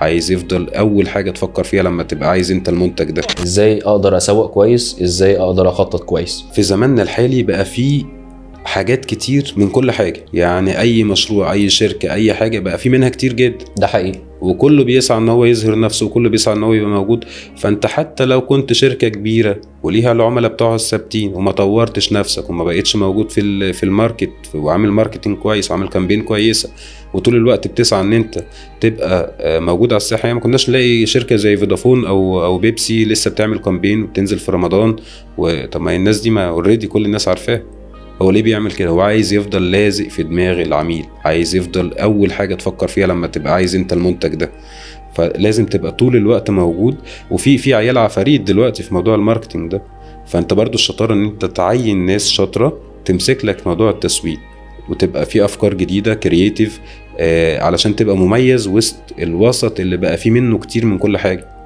عايز يفضل اول حاجه تفكر فيها لما تبقى عايز انت المنتج ده. ازاي اقدر اسوق كويس، ازاي اقدر اخطط كويس. في زماننا الحالي بقى فيه حاجات كتير من كل حاجه، يعني اي مشروع اي شركه اي حاجه بقى في منها كتير جدا، ده حقيقي. وكله بيسعى ان هو يظهر نفسه وكله بيسعى ان هو يبقى موجود. فانت حتى لو كنت شركه كبيره وليها العملاء بتوعها الثابتين وما طورتش نفسك وما بقيتش موجود في الماركت وعامل ماركتنج كويس وعامل كامبين كويسه وطول الوقت بتسعى ان انت تبقى موجود على الساحه، يعني ما كناش نلاقي شركه زي فودافون او بيبسي لسه بتعمل كامبين وبتنزل في رمضان. وطب ما الناس دي ما اوريدي كل الناس عارفاها. هو ليه بيعمل كده؟ هو عايز يفضل لازق في دماغ العميل، عايز يفضل اول حاجه تفكر فيها لما تبقى عايز انت المنتج ده. فلازم تبقى طول الوقت موجود. وفي عيال عفاريت دلوقتي في موضوع الماركتينج ده. فانت برضو الشطاره ان انت تعين ناس شاطره تمسك لك موضوع التسويق، وتبقى في افكار جديده كرييتيف علشان تبقى مميز وسط الوسط اللي بقى فيه منه كتير من كل حاجه.